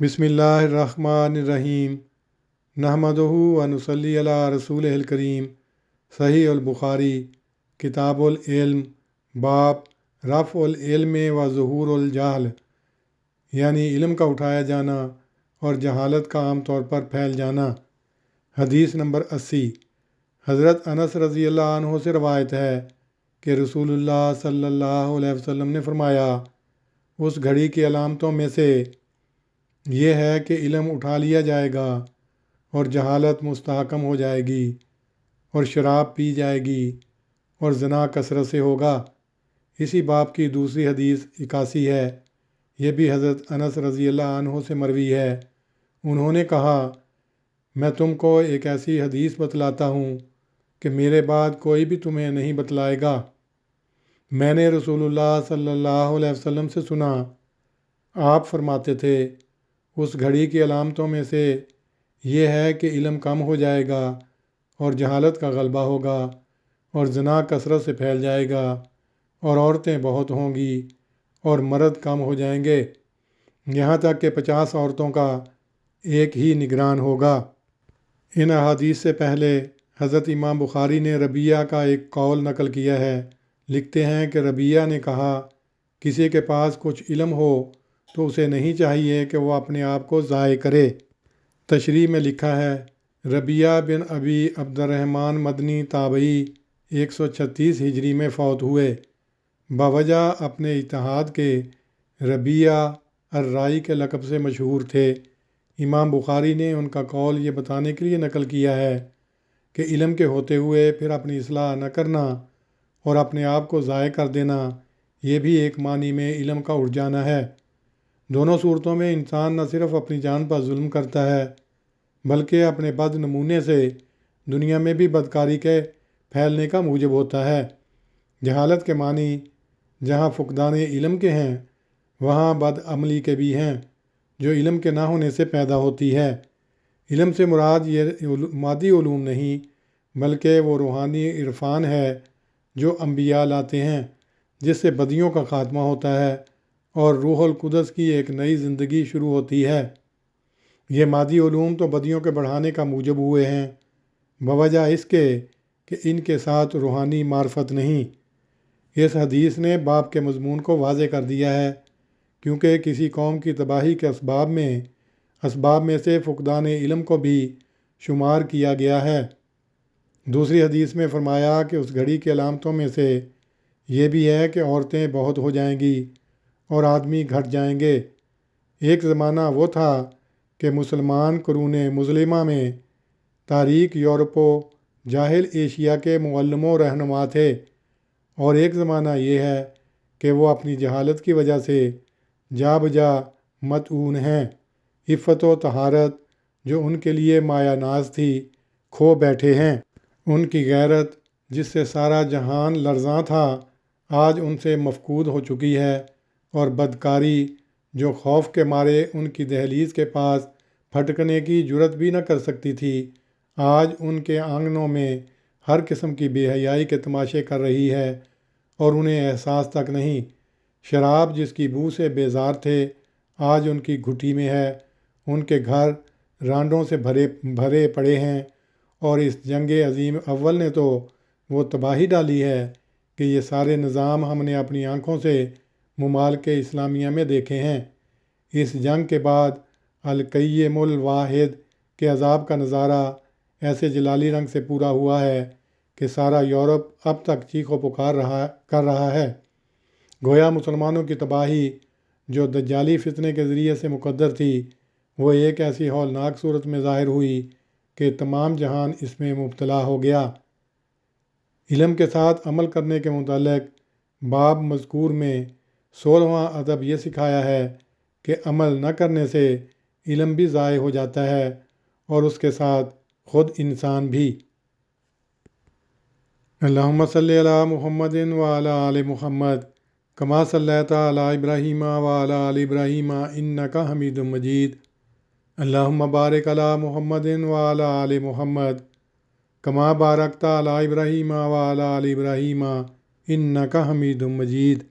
بسم اللہ الرحمن الرحیم نحمدہ و نصلی علی رسول الکریم۔ صحیح البخاری کتاب العلم باب رفع العلم و ظہور الجہل، یعنی علم کا اٹھایا جانا اور جہالت کا عام طور پر پھیل جانا۔ حدیث نمبر 80۔ حضرت انس رضی اللہ عنہ سے روایت ہے کہ رسول اللہ صلی اللہ علیہ وسلم نے فرمایا، اس گھڑی کی علامتوں میں سے یہ ہے کہ علم اٹھا لیا جائے گا اور جہالت مستحکم ہو جائے گی اور شراب پی جائے گی اور زنا کثرت سے ہوگا۔ اسی باب کی دوسری حدیث 81 ہے، یہ بھی حضرت انس رضی اللہ عنہ سے مروی ہے۔ انہوں نے کہا، میں تم کو ایک ایسی حدیث بتلاتا ہوں کہ میرے بعد کوئی بھی تمہیں نہیں بتلائے گا۔ میں نے رسول اللہ صلی اللہ علیہ وسلم سے سنا، آپ فرماتے تھے، اس گھڑی کی علامتوں میں سے یہ ہے کہ علم کم ہو جائے گا اور جہالت کا غلبہ ہوگا اور زنا کثرت سے پھیل جائے گا اور عورتیں بہت ہوں گی اور مرد کم ہو جائیں گے، یہاں تک کہ 50 عورتوں کا ایک ہی نگران ہوگا۔ ان احادیث سے پہلے حضرت امام بخاری نے ربیعہ کا ایک قول نقل کیا ہے۔ لکھتے ہیں کہ ربیعہ نے کہا، کسی کے پاس کچھ علم ہو تو اسے نہیں چاہیے کہ وہ اپنے آپ کو ضائع کرے۔ تشریح میں لکھا ہے، ربیعہ بن ابی عبد الرحمن مدنی تابعی 136 ہجری میں فوت ہوئے۔ بوجہ اپنے اجتہاد کے ربیعہ الرائی کے لقب سے مشہور تھے۔ امام بخاری نے ان کا قول یہ بتانے کے لیے نقل کیا ہے کہ علم کے ہوتے ہوئے پھر اپنی اصلاح نہ کرنا اور اپنے آپ کو ضائع کر دینا، یہ بھی ایک معنی میں علم کا اٹھ جانا ہے۔ دونوں صورتوں میں انسان نہ صرف اپنی جان پر ظلم کرتا ہے بلکہ اپنے بد نمونے سے دنیا میں بھی بدکاری کے پھیلنے کا موجب ہوتا ہے۔ جہالت کے معنی جہاں فقدان علم کے ہیں وہاں بد عملی کے بھی ہیں، جو علم کے نہ ہونے سے پیدا ہوتی ہے۔ علم سے مراد یہ مادی علوم نہیں بلکہ وہ روحانی عرفان ہے جو انبیاء لاتے ہیں، جس سے بدیوں کا خاتمہ ہوتا ہے اور روح القدس کی ایک نئی زندگی شروع ہوتی ہے۔ یہ مادی علوم تو بدیوں کے بڑھانے کا موجب ہوئے ہیں، بوجہ اس کے کہ ان کے ساتھ روحانی معرفت نہیں۔ اس حدیث نے باب کے مضمون کو واضح کر دیا ہے، کیونکہ کسی قوم کی تباہی کے اسباب میں سے فقدان علم کو بھی شمار کیا گیا ہے۔ دوسری حدیث میں فرمایا کہ اس گھڑی کی علامتوں میں سے یہ بھی ہے کہ عورتیں بہت ہو جائیں گی اور آدمی گھٹ جائیں گے۔ ایک زمانہ وہ تھا کہ مسلمان قرون مظلمہ میں تاریک یورپ و جاہل ایشیا کے معلم و رہنما تھے، اور ایک زمانہ یہ ہے کہ وہ اپنی جہالت کی وجہ سے جا بجا مطعون ہیں۔ عفت و طہارت جو ان کے لیے مایہ ناز تھی کھو بیٹھے ہیں۔ ان کی غیرت جس سے سارا جہان لرزاں تھا آج ان سے مفقود ہو چکی ہے، اور بدکاری جو خوف کے مارے ان کی دہلیز کے پاس پھٹکنے کی جرت بھی نہ کر سکتی تھی، آج ان کے آنگنوں میں ہر قسم کی بے حیائی کے تماشے کر رہی ہے اور انہیں احساس تک نہیں۔ شراب جس کی بو سے بیزار تھے آج ان کی گھٹی میں ہے، ان کے گھر رانڈوں سے بھرے پڑے ہیں، اور اس جنگ عظیم اول نے تو وہ تباہی ڈالی ہے کہ یہ سارے نظام ہم نے اپنی آنکھوں سے ممالک اسلامیہ میں دیکھے ہیں۔ اس جنگ کے بعد القیم الواحد کے عذاب کا نظارہ ایسے جلالی رنگ سے پورا ہوا ہے کہ سارا یورپ اب تک چیخ و پکار کر رہا ہے۔ گویا مسلمانوں کی تباہی جو دجالی فتنے کے ذریعے سے مقدر تھی، وہ ایک ایسی ہولناک صورت میں ظاہر ہوئی کہ تمام جہان اس میں مبتلا ہو گیا۔ علم کے ساتھ عمل کرنے کے متعلق باب مذکور میں 16واں ادب یہ سکھایا ہے کہ عمل نہ کرنے سے علم بھی ضائع ہو جاتا ہے اور اس کے ساتھ خود انسان بھی۔ اللہم صلی علی محمد وعلی آل محمد کما صلیت علی ابراہیم وعلی آل ابراہیم انک حمید مجید۔ اللہم بارک علی محمد وعلی آل محمد کما بارکت علی ابراہیم وعلی آل ابراہیم انک حمید مجید۔